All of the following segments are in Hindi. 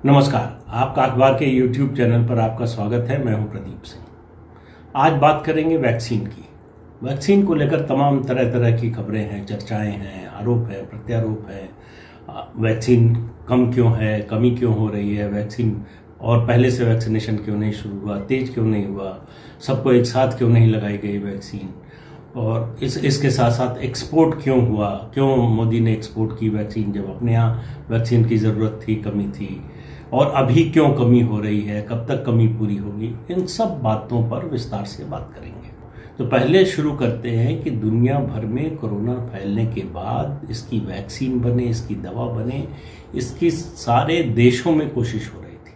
नमस्कार। आपका अखबार के YouTube चैनल पर आपका स्वागत है। मैं हूं प्रदीप सिंह। आज बात करेंगे वैक्सीन की। वैक्सीन को लेकर तमाम तरह तरह की खबरें हैं, चर्चाएं हैं, आरोप है, प्रत्यारोप है। वैक्सीन कम क्यों है, कमी क्यों हो रही है, वैक्सीन और पहले से वैक्सीनेशन क्यों नहीं शुरू हुआ, तेज क्यों नहीं हुआ, सबको एक साथ क्यों नहीं लगाई गई वैक्सीन, और इसके साथ साथ एक्सपोर्ट क्यों हुआ, क्यों मोदी ने एक्सपोर्ट की वैक्सीन जब अपने यहाँ वैक्सीन की ज़रूरत थी, कमी थी, और अभी क्यों कमी हो रही है, कब तक कमी पूरी होगी। इन सब बातों पर विस्तार से बात करेंगे। तो पहले शुरू करते हैं कि दुनिया भर में कोरोना फैलने के बाद इसकी वैक्सीन बने, इसकी दवा बने, इसकी सारे देशों में कोशिश हो रही थी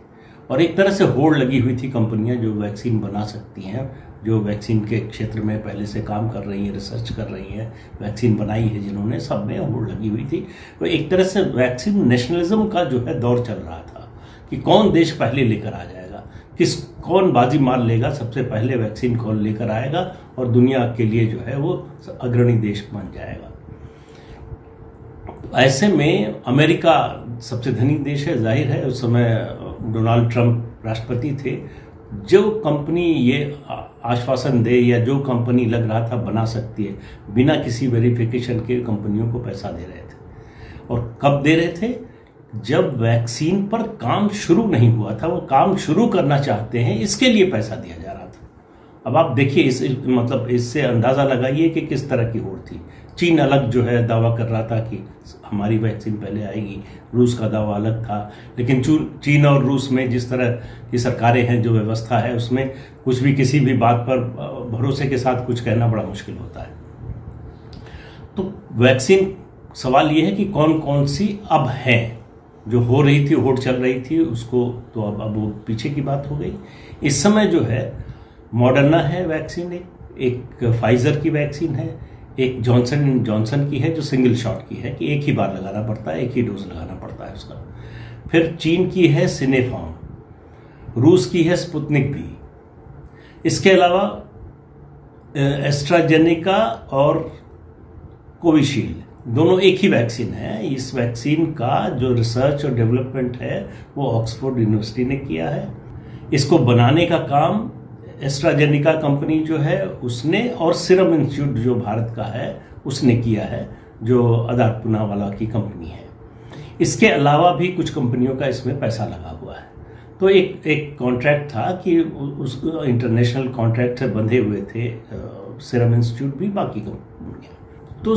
और एक तरह से होड़ लगी हुई थी। कंपनियां जो वैक्सीन बना सकती हैं, जो वैक्सीन के क्षेत्र में पहले से काम कर रही हैं, रिसर्च कर रही हैं, वैक्सीन बनाई है जिन्होंने, सब में होड़ लगी हुई थी। तो एक तरह से वैक्सीन नेशनलिज्म का जो है दौर चल रहा था कि कौन देश पहले लेकर आ जाएगा, कौन बाजी मार लेगा, सबसे पहले वैक्सीन कौन लेकर आएगा और दुनिया के लिए जो है वो अग्रणी देश बन जाएगा। ऐसे में अमेरिका सबसे धनी देश है, जाहिर है। उस समय डोनाल्ड ट्रंप राष्ट्रपति थे। जो कंपनी ये आश्वासन दे या जो कंपनी लग रहा था बना सकती है, बिना किसी वेरिफिकेशन के कंपनियों को पैसा दे रहे थे। और कब दे रहे थे? जब वैक्सीन पर काम शुरू नहीं हुआ था, वो काम शुरू करना चाहते हैं, इसके लिए पैसा दिया जा रहा था। अब आप देखिए, इससे अंदाजा लगाइए कि किस तरह की होड़ थी। चीन अलग जो है दावा कर रहा था कि हमारी वैक्सीन पहले आएगी, रूस का दावा अलग था। लेकिन चीन और रूस में जिस तरह की सरकारें हैं, जो व्यवस्था है, उसमें कुछ भी किसी भी बात पर भरोसे के साथ कुछ कहना बड़ा मुश्किल होता है। तो वैक्सीन, सवाल यह है कि कौन कौन सी अब है। जो हो रही थी, होड़ चल रही थी, उसको तो अब वो पीछे की बात हो गई। इस समय जो है मॉडर्ना है वैक्सीन, एक फाइजर की वैक्सीन है, एक जॉनसन एंड जॉनसन की है जो सिंगल शॉट की है कि एक ही बार लगाना पड़ता है, एक ही डोज लगाना पड़ता है उसका। फिर चीन की है सिनेफॉर्म, रूस की है स्पुतनिक भी। इसके अलावा एस्ट्राजेनेका और कोविशील्ड, दोनों एक ही वैक्सीन है। इस वैक्सीन का जो रिसर्च और डेवलपमेंट है वो ऑक्सफोर्ड यूनिवर्सिटी ने किया है। इसको बनाने का काम एस्ट्राजेनेका कंपनी जो है उसने, और सीरम इंस्टीट्यूट जो भारत का है उसने किया है, जो आदार पूनावाला की कंपनी है। इसके अलावा भी कुछ कंपनियों का इसमें पैसा लगा हुआ है। तो एक कॉन्ट्रैक्ट था कि उस इंटरनेशनल कॉन्ट्रैक्ट से बंधे हुए थे सीरम इंस्टीट्यूट भी, बाकी कंपनियाँ। तो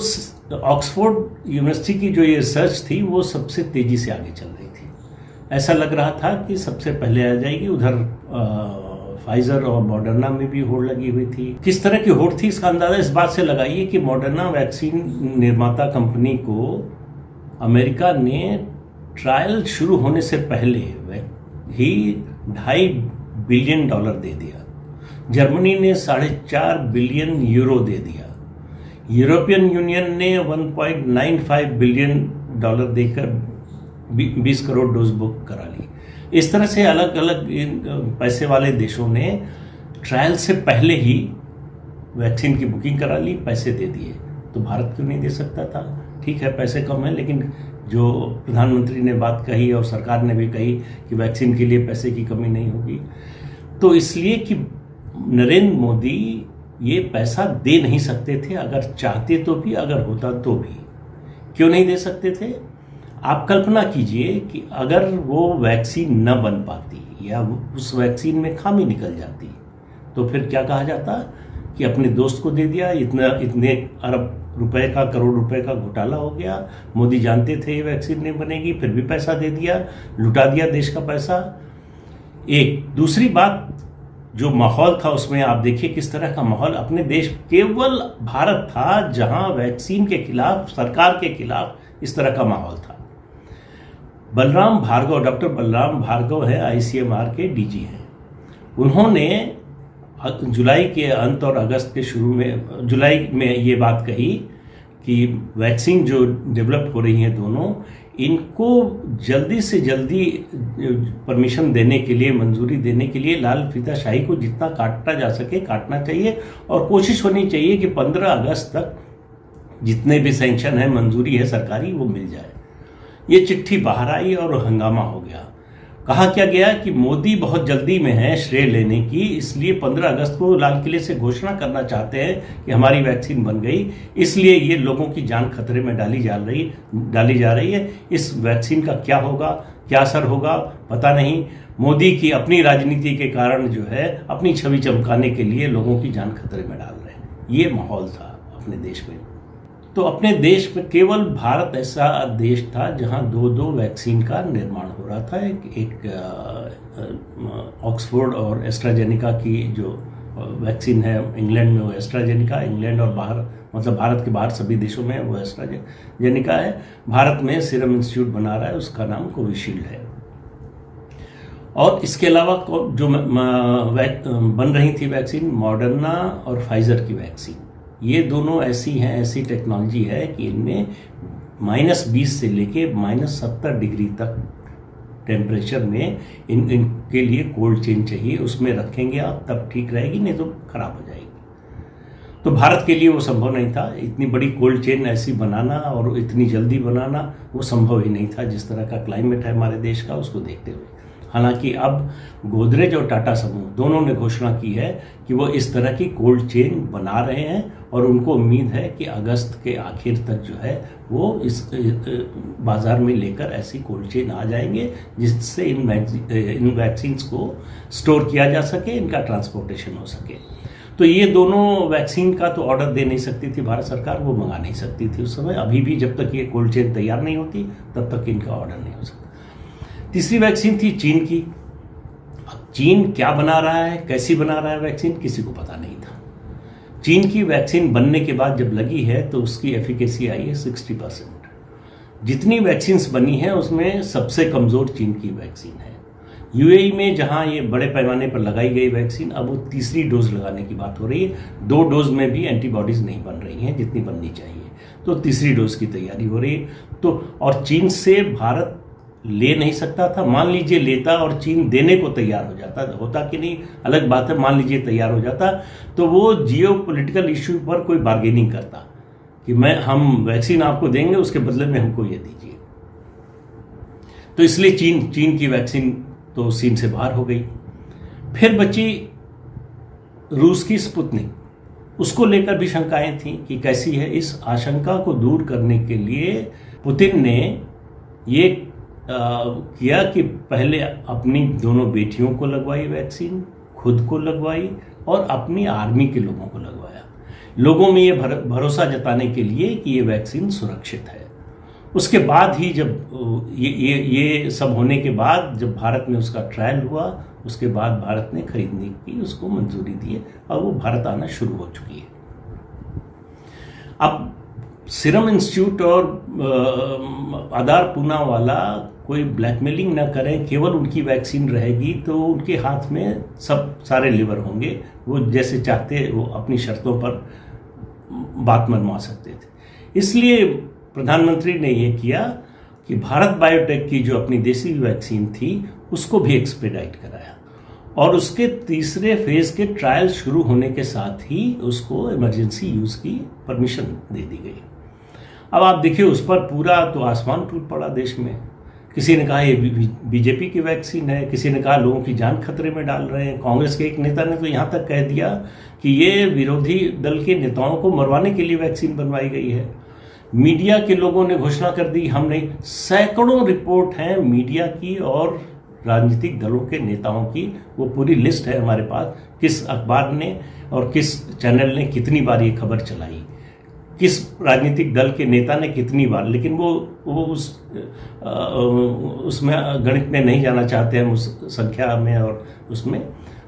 ऑक्सफोर्ड यूनिवर्सिटी की जो ये रिसर्च थी वो सबसे तेजी से आगे चल रही थी। ऐसा लग रहा था कि सबसे पहले आ जाएगी। उधर फाइजर और मॉडर्ना में भी होड़ लगी हुई थी। किस तरह की होड़ थी इसका अंदाजा इस बात से लगाइए कि मॉडर्ना वैक्सीन निर्माता कंपनी को अमेरिका ने ट्रायल शुरू होने से पहले ही $2.5 बिलियन दे दिया। जर्मनी ने $4.5 बिलियन दे दिया। यूरोपियन यूनियन ने $1.95 बिलियन देकर 20 करोड़ डोज बुक करा ली। इस तरह से अलग अलग पैसे वाले देशों ने ट्रायल से पहले ही वैक्सीन की बुकिंग करा ली, पैसे दे दिए। तो भारत क्यों नहीं दे सकता था? ठीक है, पैसे कम है, लेकिन जो प्रधानमंत्री ने बात कही और सरकार ने भी कही कि वैक्सीन के लिए पैसे की कमी नहीं होगी, तो इसलिए कि नरेंद्र मोदी ये पैसा दे नहीं सकते थे। अगर चाहते तो भी, अगर होता तो भी। क्यों नहीं दे सकते थे? आप कल्पना कीजिए कि अगर वो वैक्सीन न बन पाती या उस वैक्सीन में खामी निकल जाती, तो फिर क्या कहा जाता कि अपने दोस्त को दे दिया, इतने अरब रुपए का, करोड़ रुपए का घोटाला हो गया। मोदी जानते थे ये वैक्सीन नहीं बनेगी, फिर भी पैसा दे दिया, लुटा दिया देश का पैसा। एक दूसरी बात, जो माहौल था उसमें आप देखिए किस तरह का माहौल। अपने देश, केवल भारत था जहां वैक्सीन के खिलाफ, सरकार के खिलाफ इस तरह का माहौल था। बलराम भार्गव, डॉक्टर बलराम भार्गव है, आईसीएमआर के डीजी हैं। उन्होंने जुलाई के अंत और अगस्त के शुरू में, जुलाई में ये बात कही कि वैक्सीन जो डेवलप हो रही हैं दोनों, इनको जल्दी से जल्दी परमिशन देने के लिए, मंजूरी देने के लिए लाल फीताशाही को जितना काटना जा सके काटना चाहिए, और कोशिश होनी चाहिए कि 15 अगस्त तक जितने भी सैंक्शन है, मंजूरी है सरकारी, वो मिल जाए। ये चिट्ठी बाहर आई और हंगामा हो गया। कहा क्या गया कि मोदी बहुत जल्दी में है श्रेय लेने की, इसलिए 15 अगस्त को लाल किले से घोषणा करना चाहते हैं कि हमारी वैक्सीन बन गई, इसलिए ये लोगों की जान खतरे में डाली जा रही है। इस वैक्सीन का क्या होगा, क्या असर होगा पता नहीं। मोदी की अपनी राजनीति के कारण जो है अपनी छवि चमकाने के लिए लोगों की जान खतरे में डाल रहे हैं। ये माहौल था अपने देश में। तो अपने देश में केवल भारत ऐसा देश था जहां दो वैक्सीन का निर्माण हो रहा था। एक ऑक्सफोर्ड और एस्ट्राजेनिका की जो वैक्सीन है इंग्लैंड में, वो एस्ट्राजेनिका, इंग्लैंड और बाहर मतलब भारत के बाहर सभी देशों में वो एस्ट्राजेनिका है। भारत में सीरम इंस्टीट्यूट बना रहा है, उसका नाम कोविशील्ड है। और इसके अलावा जो बन रही थी वैक्सीन, मॉडर्ना और फाइजर की वैक्सीन, ये दोनों ऐसी टेक्नोलॉजी है कि इनमें -20 से लेके -70 डिग्री तक टेम्परेचर में इनके लिए कोल्ड चेन चाहिए। उसमें रखेंगे आप तब ठीक रहेगी, नहीं तो खराब हो जाएगी। तो भारत के लिए वो संभव नहीं था। इतनी बड़ी कोल्ड चेन ऐसी बनाना और इतनी जल्दी बनाना वो संभव ही नहीं था, जिस तरह का क्लाइमेट है हमारे देश का उसको देखते हुए। हालांकि अब गोदरेज और टाटा समूह दोनों ने घोषणा की है कि वो इस तरह की कोल्ड चेन बना रहे हैं और उनको उम्मीद है कि अगस्त के आखिर तक जो है वो इस बाजार में लेकर ऐसी कोल्ड चेन आ जाएंगे जिससे इन वैक्सीन्स को स्टोर किया जा सके, इनका ट्रांसपोर्टेशन हो सके। तो ये दोनों वैक्सीन का तो ऑर्डर दे नहीं सकती थी भारत सरकार, वो मंगा नहीं सकती थी उस समय। अभी भी जब तक ये कोल्ड चेन तैयार नहीं होती तब तक इनका ऑर्डर नहीं हो सकता। तीसरी वैक्सीन थी चीन की। अब चीन क्या बना रहा है, कैसी बना रहा है वैक्सीन, किसी को पता नहीं था। चीन की वैक्सीन बनने के बाद जब लगी है तो उसकी एफिकेसी आई है 60%। जितनी वैक्सीन्स बनी है उसमें सबसे कमजोर चीन की वैक्सीन है। यूएई में जहां ये बड़े पैमाने पर लगाई गई वैक्सीन, अब वो तीसरी डोज लगाने की बात हो रही है। 2 डोज में भी एंटीबॉडीज नहीं बन रही हैं जितनी बननी चाहिए, तो तीसरी डोज की तैयारी हो रही है। तो और चीन से भारत ले नहीं सकता था। मान लीजिए लेता और चीन देने को तैयार हो जाता, होता कि नहीं अलग बात है, मान लीजिए तैयार हो जाता, तो वो जियो पॉलिटिकल इश्यू पर कोई बार्गेनिंग करता कि हम वैक्सीन आपको देंगे, उसके बदले में हमको ये दीजिए। तो इसलिए चीन की वैक्सीन तो सीन से बाहर हो गई। फिर बची रूस की स्पुतनिक। उसको लेकर भी शंकाएं थी कि कैसी है। इस आशंका को दूर करने के लिए पुतिन ने ये किया कि पहले अपनी दोनों बेटियों को लगवाई वैक्सीन, खुद को लगवाई और अपनी आर्मी के लोगों को लगवाया, लोगों में ये भरोसा जताने के लिए कि ये वैक्सीन सुरक्षित है। उसके बाद ही जब ये सब होने के बाद जब भारत में उसका ट्रायल हुआ, उसके बाद भारत ने खरीदने की उसको मंजूरी दी है और वो भारत आना शुरू हो चुकी है। अब सीरम इंस्टीट्यूट और आधार पूना वाला कोई ब्लैकमेलिंग न करें, केवल उनकी वैक्सीन रहेगी तो उनके हाथ में सारे लीवर होंगे, वो जैसे चाहते वो अपनी शर्तों पर बात मनवा सकते थे। इसलिए प्रधानमंत्री ने ये किया कि भारत बायोटेक की जो अपनी देसी वैक्सीन थी उसको भी एक्सपेडाइट कराया और उसके तीसरे फेज के ट्रायल शुरू होने के साथ ही उसको इमरजेंसी यूज की परमिशन दे दी गई। अब आप देखिए उस पर पूरा तो आसमान टूट पड़ा देश में। किसी ने कहा ये बीजेपी की वैक्सीन है, किसी ने कहा लोगों की जान खतरे में डाल रहे हैं। कांग्रेस के एक नेता ने तो यहाँ तक कह दिया कि ये विरोधी दल के नेताओं को मरवाने के लिए वैक्सीन बनवाई गई है। मीडिया के लोगों ने घोषणा कर दी, हमने सैकड़ों रिपोर्ट हैं मीडिया की और राजनीतिक दलों के नेताओं की, वो पूरी लिस्ट है हमारे पास, किस अखबार ने और किस चैनल ने कितनी बार ये खबर चलाई, किस राजनीतिक दल के नेता ने कितनी बार। लेकिन वो उसमें गणित में नहीं जाना चाहते हैं, उस संख्या में, और उसमें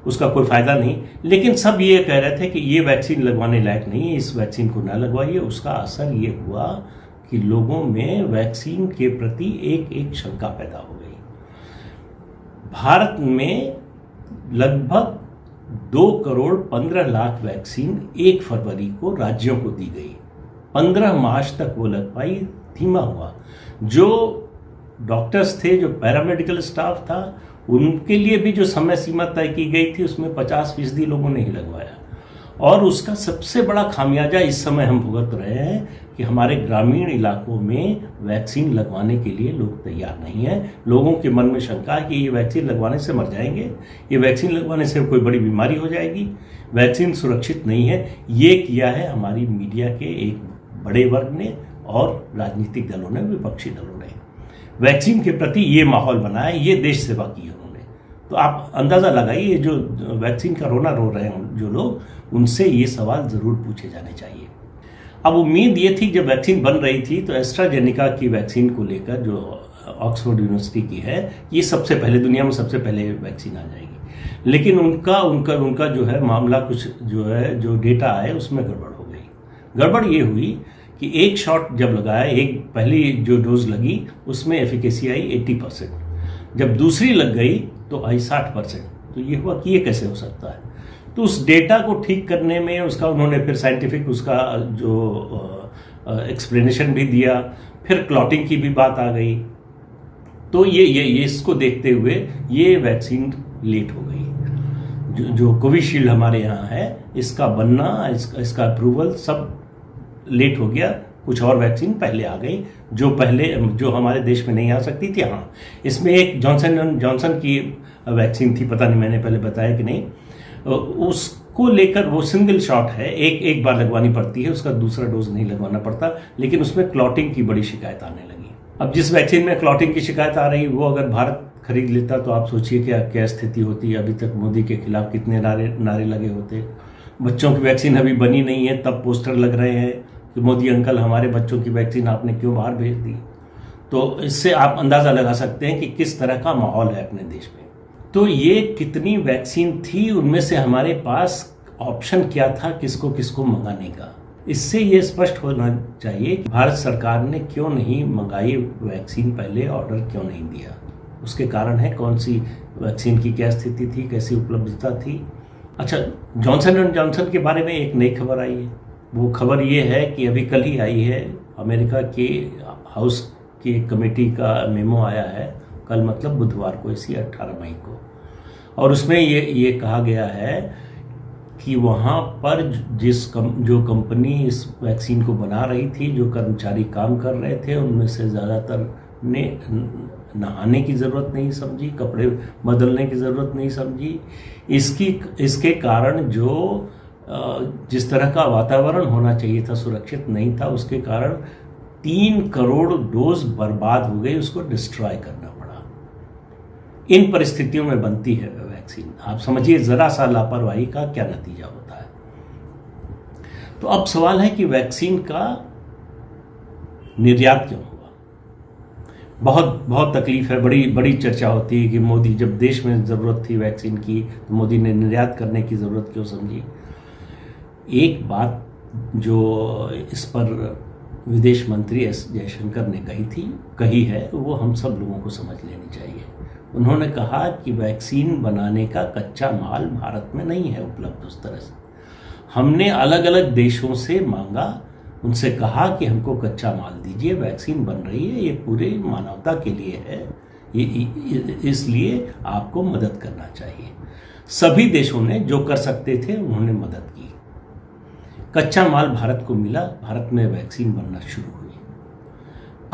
उसका कोई फायदा नहीं। लेकिन सब ये कह रहे थे कि ये वैक्सीन लगवाने लायक नहीं है, इस वैक्सीन को न लगवाइए। उसका असर ये हुआ कि लोगों में वैक्सीन के प्रति एक शंका पैदा हो गई। भारत में लगभग 2,15,00,000 वैक्सीन 1 फरवरी को राज्यों को दी गई। 15 मार्च तक वो लग पाई, धीमा हुआ। जो डॉक्टर्स थे, जो पैरामेडिकल स्टाफ था, उनके लिए भी जो समय सीमा तय की गई थी उसमें 50% लोगों ने ही लगवाया। और उसका सबसे बड़ा खामियाजा इस समय हम भुगत रहे हैं कि हमारे ग्रामीण इलाकों में वैक्सीन लगवाने के लिए लोग तैयार नहीं हैं। लोगों के मन में शंका है कि ये वैक्सीन लगवाने से मर जाएंगे, ये वैक्सीन लगवाने से कोई बड़ी बीमारी हो जाएगी, वैक्सीन सुरक्षित नहीं है। ये किया है हमारी मीडिया के एक बड़े वर्ग ने और राजनीतिक दलों ने, विपक्षी दलों ने। वैक्सीन के प्रति ये माहौल बनाया, ये देश सेवा की है उन्होंने। तो आप अंदाज़ा लगाइए, जो वैक्सीन का रोना रो रहे हैं जो लोग, उनसे ये सवाल ज़रूर पूछे जाने चाहिए। अब उम्मीद ये थी, जब वैक्सीन बन रही थी तो एस्ट्राजेनेका की वैक्सीन को लेकर, जो ऑक्सफोर्ड यूनिवर्सिटी की है, ये सबसे पहले दुनिया में सबसे पहले वैक्सीन आ जाएगी। लेकिन उनका जो है मामला, कुछ जो डेटा आए उसमें गड़बड़ हो गई। गड़बड़ ये हुई कि एक शॉट जब लगाया, एक पहली जो डोज लगी उसमें एफिकेसी आई 80%, जब दूसरी लग गई तो आई 60%। तो ये हुआ कि ये कैसे हो सकता है। तो उस डेटा को ठीक करने में उसका उन्होंने फिर साइंटिफिक उसका जो एक्सप्लेनेशन भी दिया, फिर क्लॉटिंग की भी बात आ गई। तो ये इसको देखते हुए ये वैक्सीन लेट हो गई। जो कोविशील्ड हमारे यहाँ है, इसका बनना, इसका अप्रूवल सब लेट हो गया। कुछ और वैक्सीन पहले आ गई जो हमारे देश में नहीं आ सकती थी। हाँ, इसमें एक जॉनसन की वैक्सीन थी, पता नहीं मैंने पहले बताया कि नहीं, उसको लेकर वो सिंगल शॉट है, एक बार लगवानी पड़ती है, उसका दूसरा डोज नहीं लगवाना पड़ता। लेकिन उसमें क्लॉटिंग की बड़ी शिकायत आने लगी। अब जिस वैक्सीन में क्लॉटिंग की शिकायत आ रही, वो अगर भारत खरीद लेता तो आप सोचिए क्या स्थिति होती। अभी तक मोदी के खिलाफ कितने नारे लगे होते। बच्चों की वैक्सीन अभी बनी नहीं है, तब पोस्टर लग रहे हैं कि मोदी अंकल, हमारे बच्चों की वैक्सीन आपने क्यों बाहर भेज दी। तो इससे आप अंदाज़ा लगा सकते हैं कि किस तरह का माहौल है अपने देश में। तो ये कितनी वैक्सीन थी, उनमें से हमारे पास ऑप्शन क्या था किसको मंगाने का। इससे ये स्पष्ट होना चाहिए कि भारत सरकार ने क्यों नहीं मंगाई वैक्सीन, पहले ऑर्डर क्यों नहीं दिया। उसके कारण है, कौन सी वैक्सीन की क्या स्थिति थी, कैसी उपलब्धता थी। अच्छा, जॉनसन एंड जॉनसन के बारे में एक नई खबर आई है। वो खबर ये है कि अभी कल ही आई है, अमेरिका के हाउस की कमेटी का मेमो आया है, कल मतलब बुधवार को, इसी 18 मई को। और उसमें ये कहा गया है कि वहाँ पर जो कंपनी इस वैक्सीन को बना रही थी, जो कर्मचारी काम कर रहे थे, उनमें से ज़्यादातर ने नहाने की ज़रूरत नहीं समझी, कपड़े बदलने की ज़रूरत नहीं समझी। इसके कारण जो जिस तरह का वातावरण होना चाहिए था, सुरक्षित नहीं था, उसके कारण 3 करोड़ डोज बर्बाद हो गई, उसको डिस्ट्रॉय करना पड़ा। इन परिस्थितियों में बनती है वैक्सीन। आप समझिए जरा सा लापरवाही का क्या नतीजा होता है। तो अब सवाल है कि वैक्सीन का निर्यात क्यों हुआ। बहुत तकलीफ है, बड़ी चर्चा होती है कि मोदी, जब देश में ज़रूरत थी वैक्सीन की, तो मोदी ने निर्यात करने की ज़रूरत क्यों समझी। एक बात जो इस पर विदेश मंत्री एस जयशंकर ने कही है, वो हम सब लोगों को समझ लेनी चाहिए। उन्होंने कहा कि वैक्सीन बनाने का कच्चा माल भारत में नहीं है उपलब्ध उस तरह से। हमने अलग अलग देशों से मांगा, उनसे कहा कि हमको कच्चा माल दीजिए, वैक्सीन बन रही है, ये पूरे मानवता के लिए है, इसलिए आपको मदद करना चाहिए। सभी देशों ने जो कर सकते थे उन्होंने मदद की। कच्चा माल भारत को मिला, भारत में वैक्सीन बनना शुरू हुई।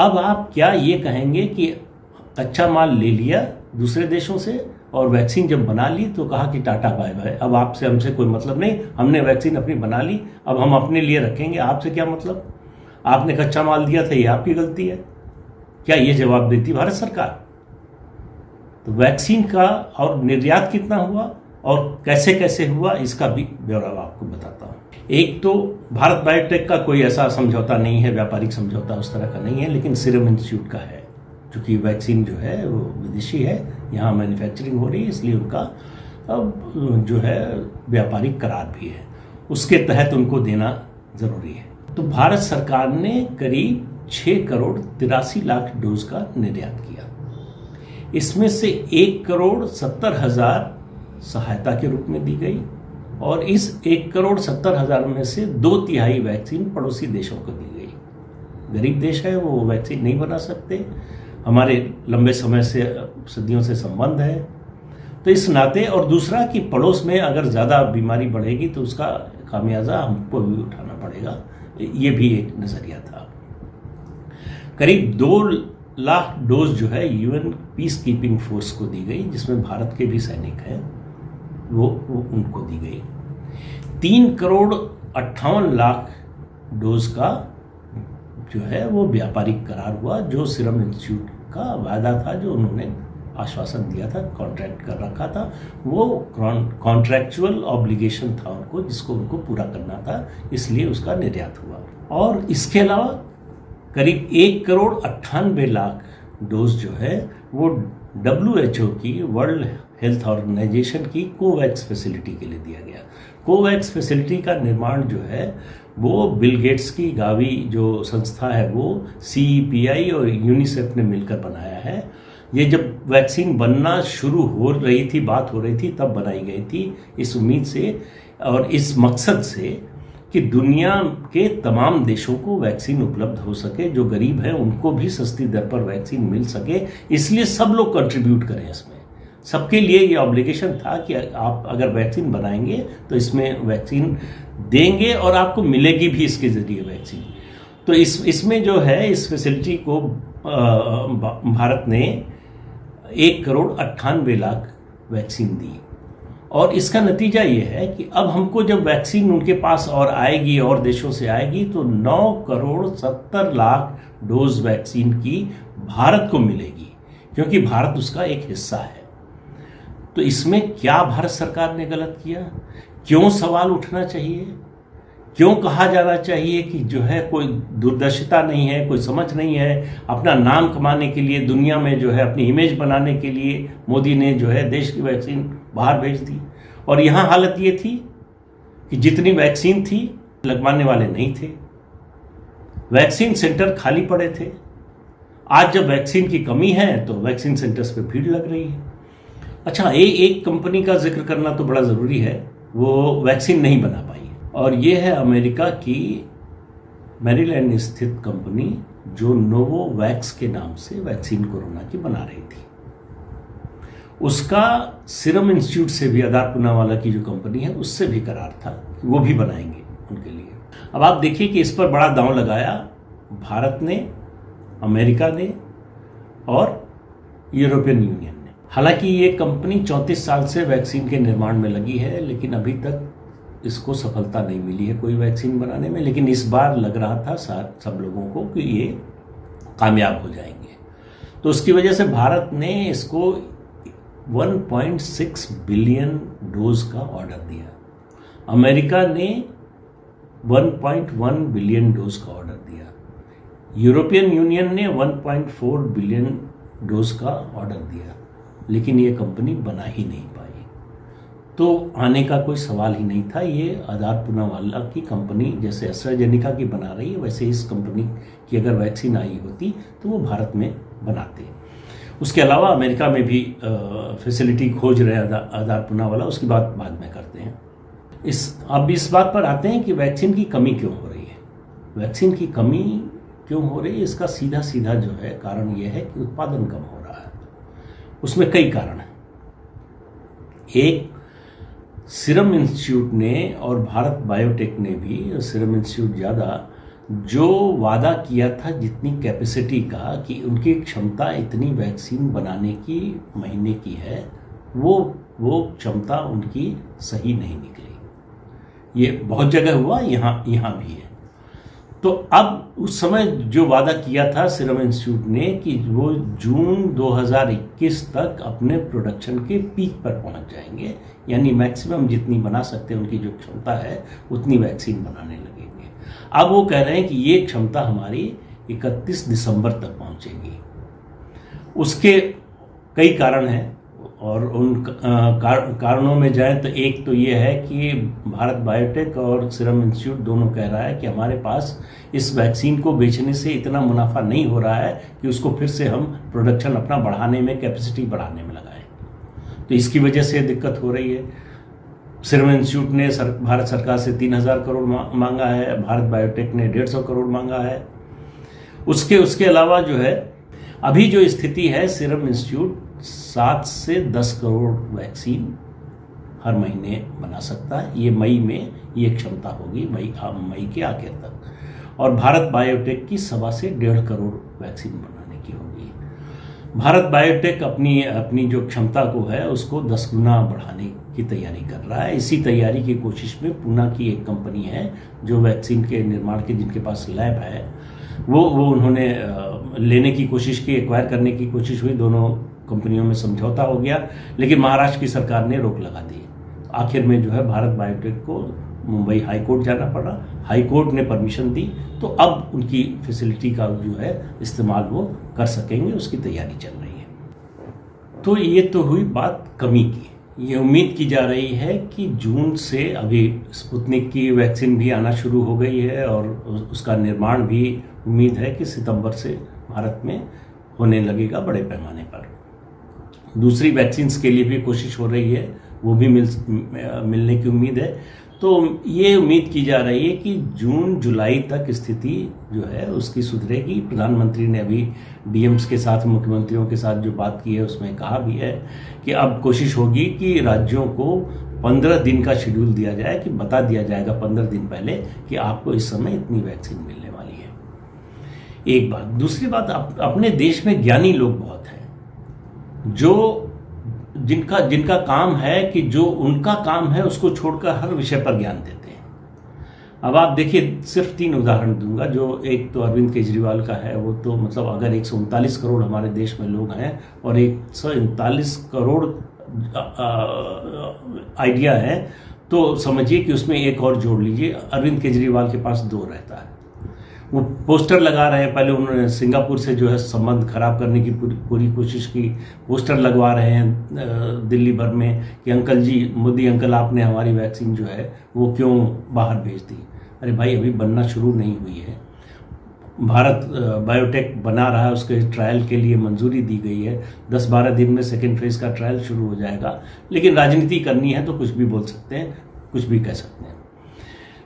अब आप क्या ये कहेंगे कि कच्चा माल ले लिया दूसरे देशों से और वैक्सीन जब बना ली तो कहा कि टाटा बाय बाय, अब आपसे हमसे कोई मतलब नहीं, हमने वैक्सीन अपनी बना ली, अब हम अपने लिए रखेंगे, आपसे क्या मतलब, आपने कच्चा माल दिया था, ये आपकी गलती है। क्या ये जवाब देती भारत सरकार? तो वैक्सीन का और निर्यात कितना हुआ और कैसे कैसे हुआ, इसका भी ब्यौरा आपको बताता हूँ। एक तो भारत बायोटेक का कोई ऐसा समझौता नहीं है, व्यापारिक समझौता उस तरह का नहीं है, लेकिन सीरम इंस्टीट्यूट का है, क्योंकि वैक्सीन जो है वो विदेशी है, यहाँ मैन्युफैक्चरिंग हो रही है, इसलिए उनका अब जो है व्यापारिक करार भी है, उसके तहत उनको देना ज़रूरी है। तो भारत सरकार ने करीब 6 करोड़ 83 लाख डोज का निर्यात किया। इसमें से 1 करोड़ 70 हज़ार सहायता के रूप में दी गई और इस 1 करोड़ 70 हज़ार में से 2/3 वैक्सीन पड़ोसी देशों को दी गई। गरीब देश है, वो वैक्सीन नहीं बना सकते, हमारे लंबे समय से, सदियों से संबंध है, तो इस नाते। और दूसरा कि पड़ोस में अगर ज़्यादा बीमारी बढ़ेगी तो उसका खामियाजा हमको भी उठाना पड़ेगा, ये भी एक नज़रिया था। करीब 2 लाख डोज जो है यूएन पीस कीपिंग फोर्स को दी गई, जिसमें भारत के भी सैनिक हैं, वो उनको दी गई। 3,58,00,000 डोज का जो है वो व्यापारिक करार हुआ, जो सीरम इंस्टीट्यूट का वादा था, जो उन्होंने आश्वासन दिया था, कॉन्ट्रैक्ट कर रखा था, वो कॉन्ट्रैक्चुअल ऑब्लिगेशन था उनको, जिसको उनको पूरा करना था, इसलिए उसका निर्यात हुआ। और इसके अलावा करीब 1,98,00,000 डोज जो है वो WHO की, वर्ल्ड हेल्थ ऑर्गेनाइजेशन की कोवैक्स फैसिलिटी के लिए दिया गया। कोवैक्स फैसिलिटी का निर्माण जो है वो बिल गेट्स की गावी जो संस्था है वो CEPI और यूनिसेफ ने मिलकर बनाया है। ये जब वैक्सीन बनना शुरू हो रही थी, बात हो रही थी, तब बनाई गई थी, इस उम्मीद से और इस मकसद से कि दुनिया के तमाम देशों को वैक्सीन उपलब्ध हो सके, जो गरीब हैं उनको भी सस्ती दर पर वैक्सीन मिल सके, इसलिए सब लोग कंट्रीब्यूट करें इसमें। सबके लिए ये ऑब्लिगेशन था कि आप अगर वैक्सीन बनाएंगे तो इसमें वैक्सीन देंगे और आपको मिलेगी भी इसके जरिए वैक्सीन। तो इसमें जो है इस फैसिलिटी को भारत ने 1,98,00,000 वैक्सीन दी, और इसका नतीजा ये है कि अब हमको जब वैक्सीन उनके पास और आएगी और देशों से आएगी तो 9,70,00,000 डोज वैक्सीन की भारत को मिलेगी, क्योंकि भारत उसका एक हिस्सा है। तो इसमें क्या भारत सरकार ने गलत किया? क्यों सवाल उठना चाहिए? क्यों कहा जाना चाहिए कि जो है कोई दूरदर्शिता नहीं है, कोई समझ नहीं है? अपना नाम कमाने के लिए, दुनिया में जो है अपनी इमेज बनाने के लिए मोदी ने जो है देश की वैक्सीन बाहर भेज दी। और यहाँ हालत ये थी कि जितनी वैक्सीन थी लगवाने वाले नहीं थे, वैक्सीन सेंटर खाली पड़े थे। आज जब वैक्सीन की कमी है तो वैक्सीन सेंटर्स पे भीड़ लग रही है। अच्छा, एक कंपनी का जिक्र करना तो बड़ा ज़रूरी है, वो वैक्सीन नहीं बना पाई, और ये है अमेरिका की मैरीलैंड स्थित कंपनी जो नोवोवैक्स के नाम से वैक्सीन कोरोना की बना रही थी। उसका सीरम इंस्टीट्यूट से भी, आधार पूनावाला की जो कंपनी है, उससे भी करार था कि वो भी बनाएंगे उनके लिए। अब आप देखिए कि इस पर बड़ा दांव लगाया भारत ने, अमेरिका ने और यूरोपियन यूनियन ने। हालांकि ये कंपनी 34 साल से वैक्सीन के निर्माण में लगी है, लेकिन अभी तक इसको सफलता नहीं मिली है कोई वैक्सीन बनाने में। लेकिन इस बार लग रहा था सब लोगों को कि ये कामयाब हो जाएंगे। तो उसकी वजह से भारत ने इसको 1.6 बिलियन डोज का ऑर्डर दिया। अमेरिका ने 1.1 बिलियन डोज का ऑर्डर दिया। यूरोपियन यूनियन ने 1.4 बिलियन डोज का ऑर्डर दिया, लेकिन ये कंपनी बना ही नहीं पाई। तो आने का कोई सवाल ही नहीं था। ये आधार पूनावाला की कंपनी जैसे एस्ट्राजेनिका की बना रही है, वैसे इस कंपनी की अगर वैक्सीन आई होती तो वो भारत में बनाते। उसके अलावा अमेरिका में भी फैसिलिटी खोज रहे हैं आधार पूनावाला, उसकी बात बाद में करते हैं। अब इस बात पर आते हैं कि वैक्सीन की कमी क्यों हो रही है। वैक्सीन की कमी क्यों हो रही है, इसका सीधा सीधा जो है कारण यह है कि उत्पादन कम हो रहा है। उसमें कई कारण हैं। एक, सीरम इंस्टीट्यूट ने और भारत बायोटेक ने भी, सीरम इंस्टीट्यूट ज़्यादा, जो वादा किया था जितनी कैपेसिटी का कि उनकी क्षमता इतनी वैक्सीन बनाने की महीने की है, वो क्षमता उनकी सही नहीं निकली। ये बहुत जगह हुआ, यहाँ भी है। तो अब उस समय जो वादा किया था सीरम इंस्टीट्यूट ने कि वो जून 2021 तक अपने प्रोडक्शन के पीक पर पहुंच जाएंगे, यानी मैक्सिमम जितनी बना सकते हैं उनकी जो क्षमता है उतनी वैक्सीन बनाने लगेंगे। अब वो कह रहे हैं कि ये क्षमता हमारी 31 दिसंबर तक पहुंचेगी। उसके कई कारण हैं, और उन कारणों में जाएं तो एक तो ये है कि भारत बायोटेक और सीरम इंस्टीट्यूट दोनों कह रहा है कि हमारे पास इस वैक्सीन को बेचने से इतना मुनाफा नहीं हो रहा है कि उसको फिर से हम प्रोडक्शन अपना बढ़ाने में, कैपेसिटी बढ़ाने में लगाएं। तो इसकी वजह से दिक्कत हो रही है। सीरम इंस्टीट्यूट ने भारत सरकार से 3,000 करोड़ मांगा है, भारत बायोटेक ने 150 करोड़ मांगा है। उसके अलावा जो है अभी जो स्थिति है, सीरम इंस्टीट्यूट 7 से 10 करोड़ वैक्सीन हर महीने बना सकता है। ये मई में ये क्षमता होगी, मई के आखिर तक। और भारत बायोटेक की 1.25 से 1.5 करोड़ वैक्सीन बनाने की होगी। भारत बायोटेक अपनी जो क्षमता को है उसको 10 गुना बढ़ाने की तैयारी कर रहा है। इसी तैयारी की कोशिश में पूना की एक कंपनी है जो वैक्सीन के निर्माण के, जिनके पास लैब है, वो उन्होंने लेने की कोशिश की, एक्वायर करने की कोशिश हुई, दोनों कंपनियों में समझौता हो गया, लेकिन महाराष्ट्र की सरकार ने रोक लगा दी। आखिर में जो है भारत बायोटेक को मुंबई हाई कोर्ट जाना पड़ा, हाई कोर्ट ने परमिशन दी, तो अब उनकी फैसिलिटी का जो है इस्तेमाल वो कर सकेंगे, उसकी तैयारी चल रही है। तो ये तो हुई बात कमी की। ये उम्मीद की जा रही है कि जून से, अभी स्पुतनिक की वैक्सीन भी आना शुरू हो गई है और उसका निर्माण भी उम्मीद है कि सितंबर से भारत में होने लगेगा बड़े पैमाने पर। दूसरी वैक्सीन्स के लिए भी कोशिश हो रही है, वो भी मिलने की उम्मीद है। तो ये उम्मीद की जा रही है कि जून जुलाई तक स्थिति जो है उसकी सुधरेगी। प्रधानमंत्री ने अभी डीएम्स के साथ, मुख्यमंत्रियों के साथ जो बात की है उसमें कहा भी है कि अब कोशिश होगी कि राज्यों को 15 दिन का शेड्यूल दिया जाए, कि बता दिया जाएगा 15 दिन पहले कि आपको इस समय इतनी वैक्सीन मिलने वाली है। एक बात। दूसरी बात, अपने देश में ज्ञानी लोग बहुत हैं, जो जिनका काम है कि जो उनका काम है उसको छोड़कर हर विषय पर ज्ञान देते हैं। अब आप देखिए, सिर्फ 3 उदाहरण दूंगा। जो एक तो अरविंद केजरीवाल का है, वो तो मतलब अगर 139 करोड़ हमारे देश में लोग हैं और 139 करोड़ आइडिया है, तो समझिए कि उसमें एक और जोड़ लीजिए, अरविंद केजरीवाल के पास 2 रहता है। वो पोस्टर लगा रहे हैं, पहले उन्होंने सिंगापुर से जो है संबंध खराब करने की पूरी कोशिश की, पोस्टर लगवा रहे हैं दिल्ली भर में कि अंकल जी, मोदी अंकल, आपने हमारी वैक्सीन जो है वो क्यों बाहर भेज दी। अरे भाई, अभी बनना शुरू नहीं हुई है। भारत बायोटेक बना रहा है, उसके ट्रायल के लिए मंजूरी दी गई है, 10-12 दिन में सेकेंड फेज का ट्रायल शुरू हो जाएगा। लेकिन राजनीति करनी है तो कुछ भी बोल सकते हैं, कुछ भी कह सकते हैं।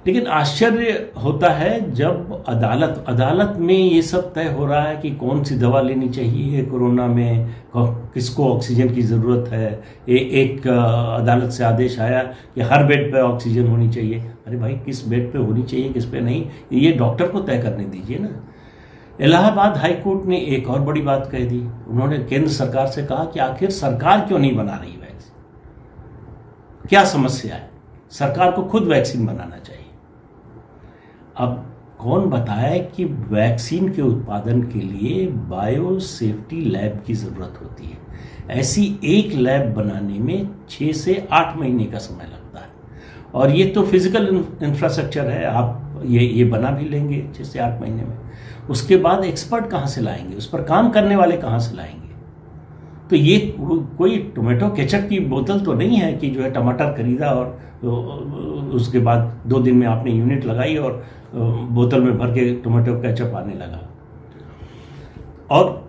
लेकिन आश्चर्य होता है जब अदालत में ये सब तय हो रहा है कि कौन सी दवा लेनी चाहिए कोरोना में, किसको ऑक्सीजन की ज़रूरत है। एक अदालत से आदेश आया कि हर बेड पे ऑक्सीजन होनी चाहिए। अरे भाई, किस बेड पे होनी चाहिए, किस पे नहीं, ये डॉक्टर को तय करने दीजिए ना। इलाहाबाद हाई कोर्ट ने एक और बड़ी बात कह दी। उन्होंने केंद्र सरकार से कहा कि आखिर सरकार क्यों नहीं बना रही वैक्सीन, क्या समस्या है, सरकार को खुद वैक्सीन बनाना चाहिए। अब कौन बताए कि वैक्सीन के उत्पादन के लिए बायो सेफ्टी लैब की ज़रूरत होती है। ऐसी एक लैब बनाने में 6 से 8 महीने का समय लगता है, और ये तो फिजिकल इंफ्रास्ट्रक्चर है, आप ये बना भी लेंगे 6 से 8 महीने में। उसके बाद एक्सपर्ट कहाँ से लाएंगे, उस पर काम करने वाले कहाँ से लाएंगे। तो ये कोई टोमेटो केचप की बोतल तो नहीं है कि जो है टमाटर खरीदा और उसके बाद 2 दिन में आपने यूनिट लगाई और बोतल में भर के टोमेटो केचप आने लगा। और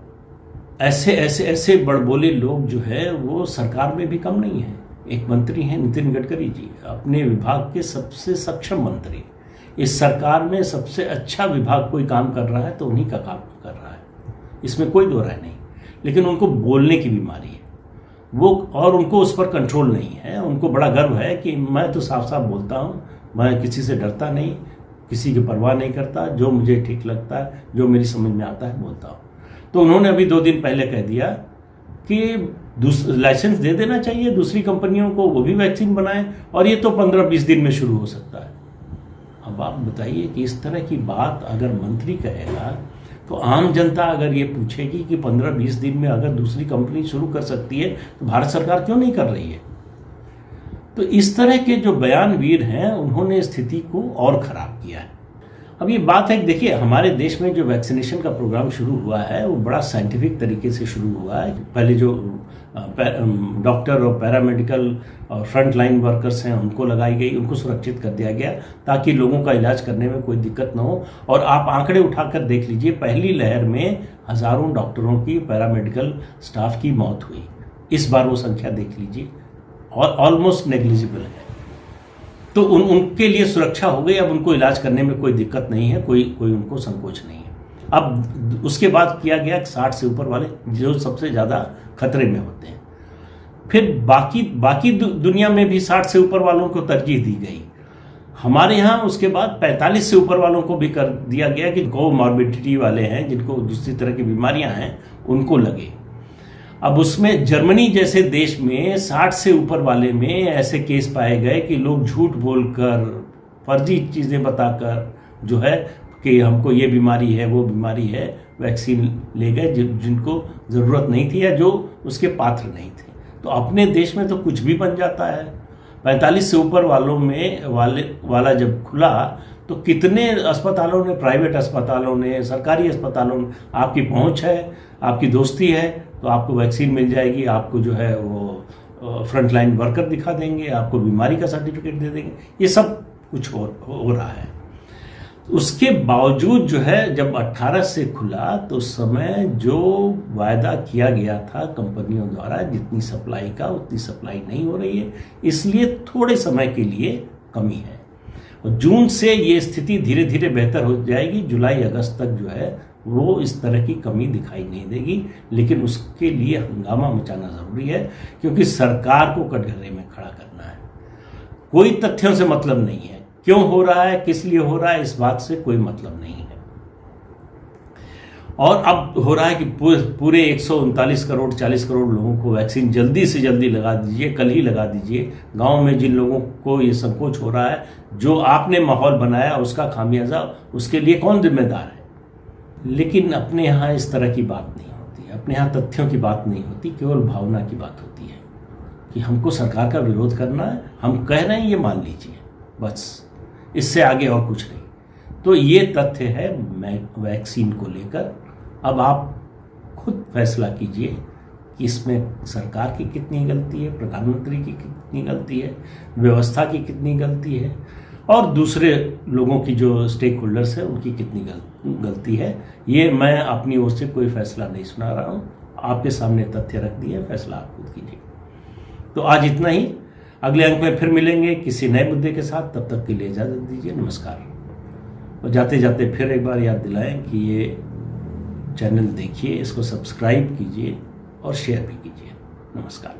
ऐसे बड़बोले लोग जो है वो सरकार में भी कम नहीं है। एक मंत्री हैं नितिन गडकरी जी, अपने विभाग के सबसे सक्षम मंत्री। इस सरकार में सबसे अच्छा विभाग कोई काम कर रहा है तो उन्हीं का काम कर रहा है, इसमें कोई दो राय नहीं। लेकिन उनको बोलने की बीमारी है वो, और उनको उस पर कंट्रोल नहीं है। उनको बड़ा गर्व है कि मैं तो साफ साफ बोलता हूँ, मैं किसी से डरता नहीं, किसी की परवाह नहीं करता, जो मुझे ठीक लगता है, जो मेरी समझ में आता है बोलता हूँ। तो उन्होंने अभी 2 दिन पहले कह दिया कि लाइसेंस दे देना चाहिए दूसरी कंपनियों को, वो भी वैक्सीन बनाएं, और ये तो 15-20 दिन में शुरू हो सकता है। अब आप बताइए कि इस तरह की बात अगर मंत्री कहेगा तो आम जनता अगर ये पूछेगी कि 15-20 दिन में अगर दूसरी कंपनी शुरू कर सकती है तो भारत सरकार क्यों नहीं कर रही है। तो इस तरह के जो बयानवीर हैं उन्होंने स्थिति को और खराब किया है। अब ये बात है कि देखिए, हमारे देश में जो वैक्सीनेशन का प्रोग्राम शुरू हुआ है वो बड़ा साइंटिफिक तरीके से शुरू हुआ है। पहले जो डॉक्टर और पैरामेडिकल और फ्रंट लाइन वर्कर्स हैं उनको लगाई गई, उनको सुरक्षित कर दिया गया ताकि लोगों का इलाज करने में कोई दिक्कत ना हो। और आप आंकड़े उठाकर देख लीजिए, पहली लहर में हजारों डॉक्टरों की, पैरामेडिकल स्टाफ की मौत हुई। इस बार वो संख्या देख लीजिए और ऑलमोस्ट नेग्लिजिबल है। तो उनके लिए सुरक्षा हो गई, अब उनको इलाज करने में कोई दिक्कत नहीं है, कोई उनको संकोच नहीं है। अब उसके बाद किया गया 60 से ऊपर वाले जो सबसे ज़्यादा खतरे में होते हैं। फिर बाकी दुनिया में भी 60 से ऊपर वालों को तरजीह दी गई। हमारे यहाँ उसके बाद 45 से ऊपर वालों को भी कर दिया गया कि कोमॉर्बिडिटी वाले हैं, जिनको दूसरी तरह की बीमारियां हैं, उनको लगे। अब उसमें जर्मनी जैसे देश में 60 से ऊपर वाले में ऐसे केस पाए गए कि लोग झूठ बोलकर, फर्जी चीज़ें बताकर जो है कि हमको ये बीमारी है, वो बीमारी है, वैक्सीन ले गए जिनको ज़रूरत नहीं थी या जो उसके पात्र नहीं थे। तो अपने देश में तो कुछ भी बन जाता है। 45 से ऊपर वालों में वाला जब खुला तो कितने अस्पतालों ने, प्राइवेट अस्पतालों ने, सरकारी अस्पतालों ने, आपकी पहुंच है, आपकी दोस्ती है तो आपको वैक्सीन मिल जाएगी, आपको जो है वो फ्रंट लाइन वर्कर दिखा देंगे, आपको बीमारी का सर्टिफिकेट दे देंगे। ये सब कुछ हो रहा है। उसके बावजूद जो है जब 18 से खुला तो उस समय जो वायदा किया गया था कंपनियों द्वारा, जितनी सप्लाई का उतनी सप्लाई नहीं हो रही है, इसलिए थोड़े समय के लिए कमी है। और जून से ये स्थिति धीरे धीरे बेहतर हो जाएगी। जुलाई अगस्त तक जो है वो इस तरह की कमी दिखाई नहीं देगी, लेकिन उसके लिए हंगामा मचाना जरूरी है, क्योंकि सरकार को कटघरे में खड़ा करना है। कोई तथ्यों से मतलब नहीं है, क्यों हो रहा है, किस लिए हो रहा है, इस बात से कोई मतलब नहीं है। और अब हो रहा है कि पूरे 139 करोड़ 40 करोड़ लोगों को वैक्सीन जल्दी से जल्दी लगा दीजिए, कल ही लगा दीजिए। गांव में जिन लोगों को ये संकोच हो रहा है, जो आपने माहौल बनाया उसका खामियाजा उसके लिए कौन जिम्मेदार है। लेकिन अपने यहाँ इस तरह की बात नहीं होती, अपने यहाँ तथ्यों की बात नहीं होती, केवल भावना की बात होती है कि हमको सरकार का विरोध करना है, हम कह रहे हैं ये मान लीजिए, बस इससे आगे और कुछ नहीं। तो ये तथ्य है वैक्सीन को लेकर। अब आप खुद फैसला कीजिए कि इसमें सरकार की कितनी गलती है, प्रधानमंत्री की कितनी गलती है, व्यवस्था की कितनी गलती है, और दूसरे लोगों की जो स्टेक होल्डर्स है उनकी कितनी गलती है। ये मैं अपनी ओर से कोई फैसला नहीं सुना रहा हूँ, आपके सामने तथ्य रख दिए, फैसला आप खुद कीजिए। तो आज इतना ही, अगले अंक में फिर मिलेंगे किसी नए मुद्दे के साथ। तब तक के लिए इजाज़त दीजिए, नमस्कार। और जाते जाते फिर एक बार याद दिलाएं कि ये चैनल देखिए, इसको सब्सक्राइब कीजिए और शेयर भी कीजिए। नमस्कार।